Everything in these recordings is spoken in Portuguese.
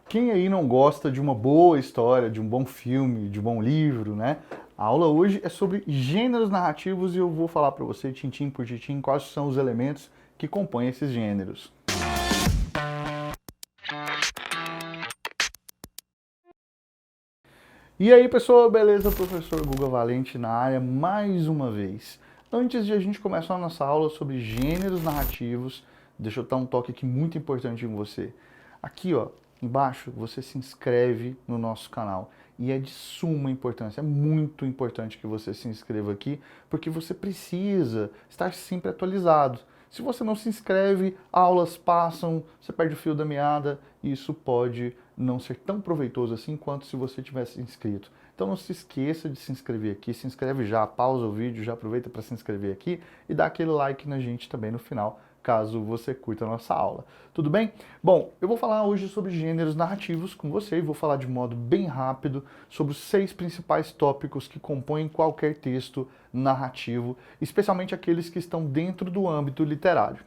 Quem aí não gosta de uma boa história, de um bom filme, de um bom livro, né? A aula hoje é sobre gêneros narrativos e eu vou falar para você, tintim por tintim, quais são os elementos que compõem esses gêneros. E aí, pessoal, beleza? Professor Guga Valente na área mais uma vez. Antes de a gente começar a nossa aula sobre gêneros narrativos, deixa eu dar um toque aqui muito importante em você. Aqui, ó, embaixo, você se inscreve no nosso canal. E é de suma importância, é muito importante que você se inscreva aqui, porque você precisa estar sempre atualizado. Se você não se inscreve, aulas passam, você perde o fio da meada, e isso pode não ser tão proveitoso assim quanto se você tivesse inscrito. Então não se esqueça de se inscrever aqui, se inscreve já, pausa o vídeo, já aproveita para se inscrever aqui e dá aquele like na gente também no final, caso você curta a nossa aula. Tudo bem? Bom, eu vou falar hoje sobre gêneros narrativos com você e vou falar de modo bem rápido sobre os 6 principais tópicos que compõem qualquer texto narrativo, especialmente aqueles que estão dentro do âmbito literário.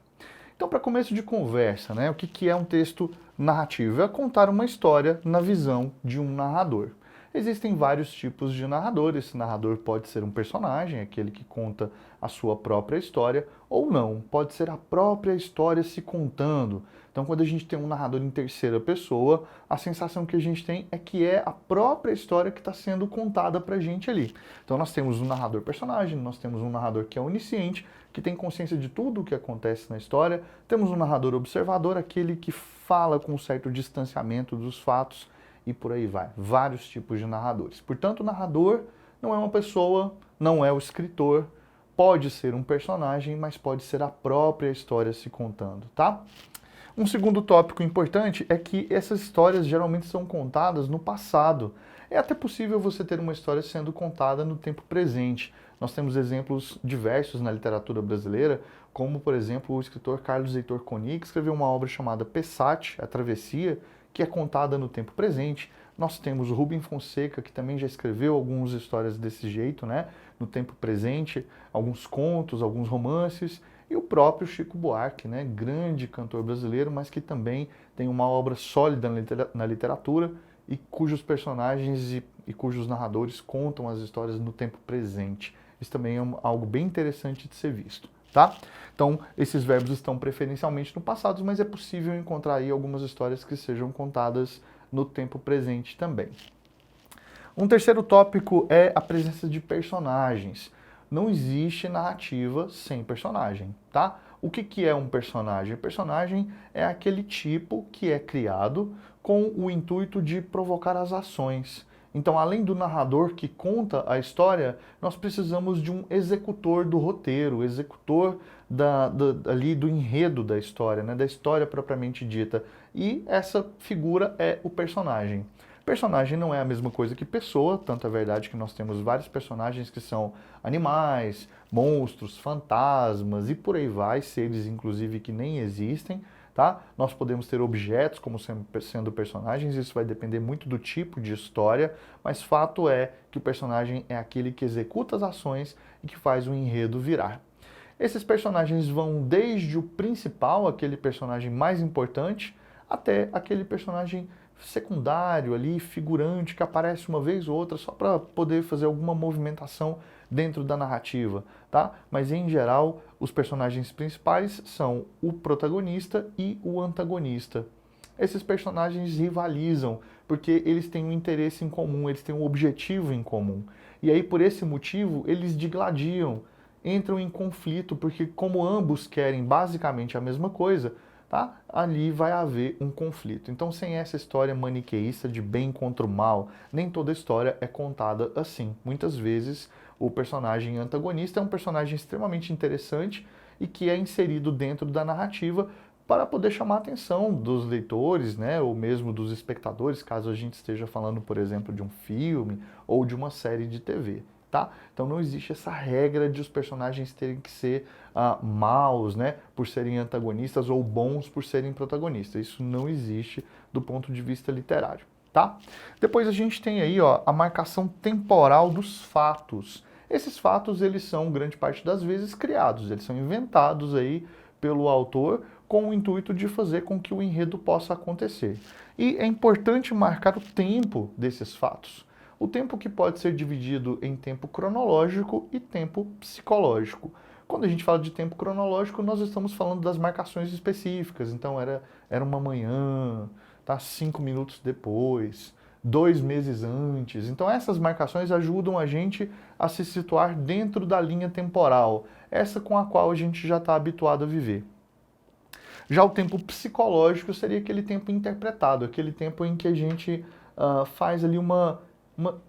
Então, para começo de conversa, né, o que é um texto narrativo? É contar uma história na visão de um narrador. Existem vários tipos de narrador. Esse narrador pode ser um personagem, aquele que conta a sua própria história, ou não, pode ser a própria história se contando. Então, quando a gente tem um narrador em terceira pessoa, a sensação que a gente tem é que é a própria história que está sendo contada para a gente ali. Então, nós temos um narrador personagem, nós temos um narrador que é onisciente, que tem consciência de tudo o que acontece na história, temos um narrador observador, aquele que fala com um certo distanciamento dos fatos, e por aí vai. Vários tipos de narradores. Portanto, o narrador não é uma pessoa, não é o escritor, pode ser um personagem, mas pode ser a própria história se contando, tá? Um segundo tópico importante é que essas histórias geralmente são contadas no passado. É até possível você ter uma história sendo contada no tempo presente. Nós temos exemplos diversos na literatura brasileira, como, por exemplo, o escritor Carlos Heitor Coni, que escreveu uma obra chamada Pessate, A Travessia, que é contada no tempo presente. Nós temos o Rubem Fonseca, que também já escreveu algumas histórias desse jeito, né, no tempo presente, alguns contos, alguns romances, e o próprio Chico Buarque, né, grande cantor brasileiro, mas que também tem uma obra sólida na literatura e cujos personagens e cujos narradores contam as histórias no tempo presente. Isso também é algo bem interessante de ser visto, tá? Então, esses verbos estão preferencialmente no passado, mas é possível encontrar aí algumas histórias que sejam contadas no tempo presente também. Um terceiro tópico é a presença de personagens. Não existe narrativa sem personagem, tá? O que é um personagem? Personagem é aquele tipo que é criado com o intuito de provocar as ações. Então, além do narrador que conta a história, nós precisamos de um executor do roteiro, executor ali do enredo da história, né? Da história propriamente dita. E essa figura é o personagem. Personagem não é a mesma coisa que pessoa, tanto é verdade que nós temos vários personagens que são animais, monstros, fantasmas e por aí vai, seres inclusive que nem existem, tá? Nós podemos ter objetos como sendo personagens, isso vai depender muito do tipo de história, mas fato é que o personagem é aquele que executa as ações e que faz o enredo virar. Esses personagens vão desde o principal, aquele personagem mais importante, até aquele personagem secundário ali, figurante, que aparece uma vez ou outra só para poder fazer alguma movimentação dentro da narrativa, tá? Mas em geral, os personagens principais são o protagonista e o antagonista. Esses personagens rivalizam porque eles têm um interesse em comum, eles têm um objetivo em comum. E aí, por esse motivo, eles digladiam, entram em conflito, porque como ambos querem basicamente a mesma coisa, tá? Ali vai haver um conflito. Então, sem essa história maniqueísta de bem contra o mal, nem toda história é contada assim. Muitas vezes, o personagem antagonista é um personagem extremamente interessante e que é inserido dentro da narrativa para poder chamar a atenção dos leitores, né, ou mesmo dos espectadores, caso a gente esteja falando, por exemplo, de um filme ou de uma série de TV. Tá? Então não existe essa regra de os personagens terem que ser maus, né, por serem antagonistas ou bons por serem protagonistas. Isso não existe do ponto de vista literário, tá? Depois a gente tem aí, ó, a marcação temporal dos fatos. Esses fatos, eles são, grande parte das vezes, criados, eles são inventados aí pelo autor com o intuito de fazer com que o enredo possa acontecer. E é importante marcar o tempo desses fatos. O tempo que pode ser dividido em tempo cronológico e tempo psicológico. Quando a gente fala de tempo cronológico, nós estamos falando das marcações específicas. Então, era uma manhã, tá? 5 minutos depois, 2 meses antes. Então, essas marcações ajudam a gente a se situar dentro da linha temporal, essa com a qual a gente já está habituado a viver. Já o tempo psicológico seria aquele tempo interpretado, aquele tempo em que a gente faz ali uma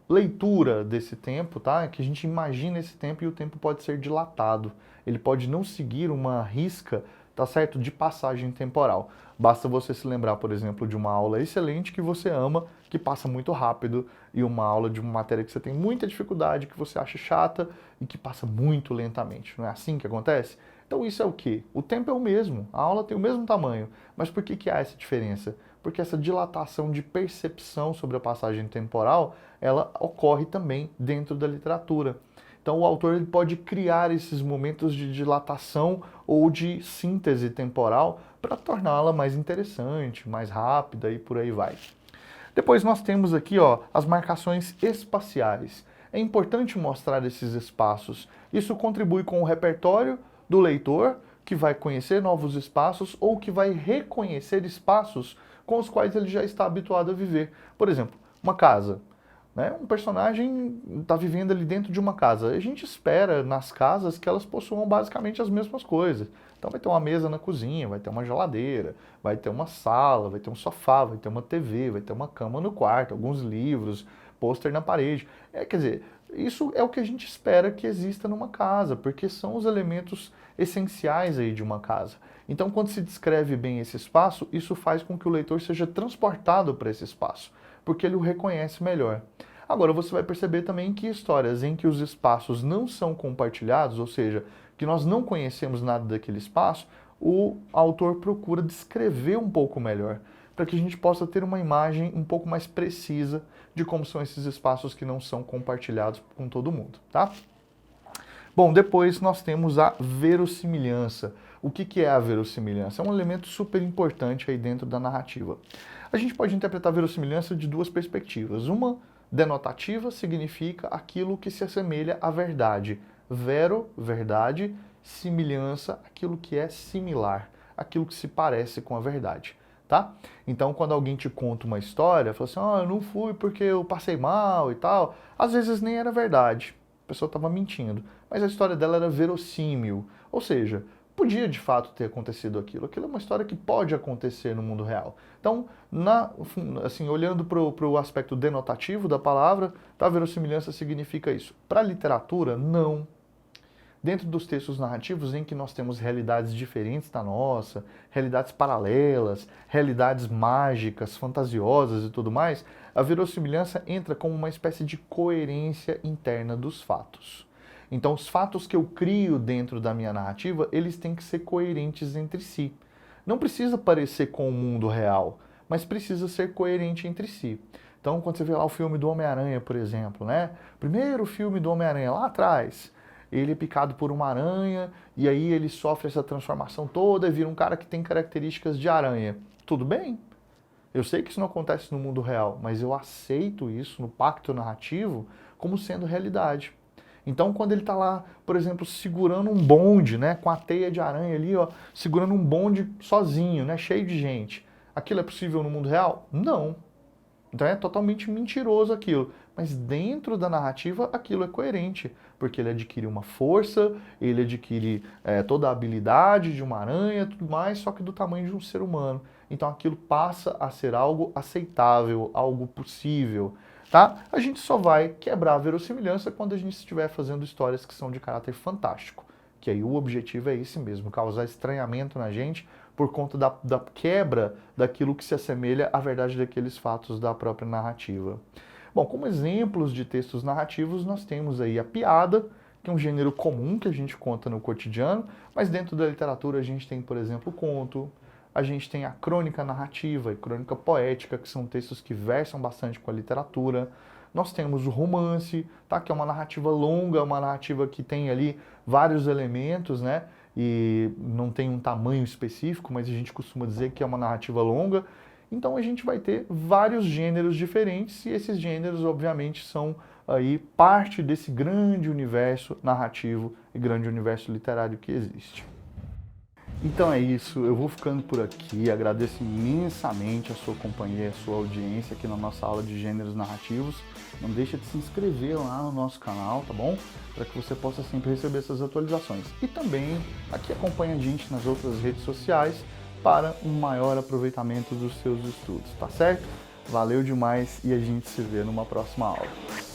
leitura desse tempo, tá? Que a gente imagina esse tempo e o tempo pode ser dilatado. Ele pode não seguir uma risca, tá certo, de passagem temporal. Basta você se lembrar, por exemplo, de uma aula excelente que você ama, que passa muito rápido, e uma aula de uma matéria que você tem muita dificuldade, que você acha chata e que passa muito lentamente. Não é assim que acontece? Então isso é o quê? O tempo é o mesmo, a aula tem o mesmo tamanho, mas por que há essa diferença? Porque essa dilatação de percepção sobre a passagem temporal, ela ocorre também dentro da literatura. Então o autor ele pode criar esses momentos de dilatação ou de síntese temporal para torná-la mais interessante, mais rápida e por aí vai. Depois nós temos aqui as marcações espaciais. É importante mostrar esses espaços. Isso contribui com o repertório do leitor, que vai conhecer novos espaços ou que vai reconhecer espaços com os quais ele já está habituado a viver. Por exemplo, uma casa. Né? Um personagem está vivendo ali dentro de uma casa. A gente espera nas casas que elas possuam basicamente as mesmas coisas. Então vai ter uma mesa na cozinha, vai ter uma geladeira, vai ter uma sala, vai ter um sofá, vai ter uma TV, vai ter uma cama no quarto, alguns livros, pôster na parede. Quer dizer, isso é o que a gente espera que exista numa casa, porque são os elementos essenciais aí de uma casa. Então, quando se descreve bem esse espaço, isso faz com que o leitor seja transportado para esse espaço, porque ele o reconhece melhor. Agora, você vai perceber também que histórias em que os espaços não são compartilhados, ou seja, que nós não conhecemos nada daquele espaço, o autor procura descrever um pouco melhor, para que a gente possa ter uma imagem um pouco mais precisa de como são esses espaços que não são compartilhados com todo mundo, tá? Bom, depois nós temos a verossimilhança. O que é a verossimilhança? É um elemento super importante aí dentro da narrativa. A gente pode interpretar a verossimilhança de duas perspectivas. Uma denotativa significa aquilo que se assemelha à verdade. Vero, verdade, similhança, aquilo que é similar, aquilo que se parece com a verdade. Tá? Então, quando alguém te conta uma história, fala assim, eu não fui porque eu passei mal e tal, às vezes nem era verdade, a pessoa estava mentindo, mas a história dela era verossímil, ou seja, podia de fato ter acontecido aquilo. Aquilo é uma história que pode acontecer no mundo real. Então, olhando para o aspecto denotativo da palavra, a verossimilhança significa isso. Para a literatura, não. Dentro dos textos narrativos em que nós temos realidades diferentes da nossa, realidades paralelas, realidades mágicas, fantasiosas e tudo mais, a verossimilhança entra como uma espécie de coerência interna dos fatos. Então, os fatos que eu crio dentro da minha narrativa, eles têm que ser coerentes entre si. Não precisa parecer com o mundo real, mas precisa ser coerente entre si. Então, quando você vê lá o filme do Homem-Aranha, por exemplo, né? Primeiro filme do Homem-Aranha, lá atrás, ele é picado por uma aranha e aí ele sofre essa transformação toda e vira um cara que tem características de aranha. Tudo bem? Eu sei que isso não acontece no mundo real, mas eu aceito isso no pacto narrativo como sendo realidade. Então, quando ele está lá, por exemplo, segurando um bonde, né, com a teia de aranha ali, segurando um bonde sozinho, né, cheio de gente, aquilo é possível no mundo real? Não. Então é totalmente mentiroso aquilo. Mas dentro da narrativa aquilo é coerente, porque ele adquire uma força, ele adquire toda a habilidade de uma aranha, tudo mais, só que do tamanho de um ser humano. Então aquilo passa a ser algo aceitável, algo possível. Tá? A gente só vai quebrar a verossimilhança quando a gente estiver fazendo histórias que são de caráter fantástico. Que aí o objetivo é esse mesmo, causar estranhamento na gente por conta da quebra daquilo que se assemelha à verdade daqueles fatos da própria narrativa. Bom, como exemplos de textos narrativos, nós temos aí a piada, que é um gênero comum que a gente conta no cotidiano, mas dentro da literatura a gente tem, por exemplo, o conto, a gente tem a crônica narrativa e crônica poética, que são textos que versam bastante com a literatura. Nós temos o romance, tá? Que é uma narrativa longa, uma narrativa que tem ali vários elementos, né? e não tem um tamanho específico, mas a gente costuma dizer que é uma narrativa longa. Então a gente vai ter vários gêneros diferentes e esses gêneros, obviamente, são aí parte desse grande universo narrativo e grande universo literário que existe. Então é isso, eu vou ficando por aqui, agradeço imensamente a sua companhia, a sua audiência aqui na nossa aula de gêneros narrativos. Não deixa de se inscrever lá no nosso canal, tá bom? Para que você possa sempre receber essas atualizações. E também aqui acompanha a gente nas outras redes sociais para um maior aproveitamento dos seus estudos, tá certo? Valeu demais e a gente se vê numa próxima aula.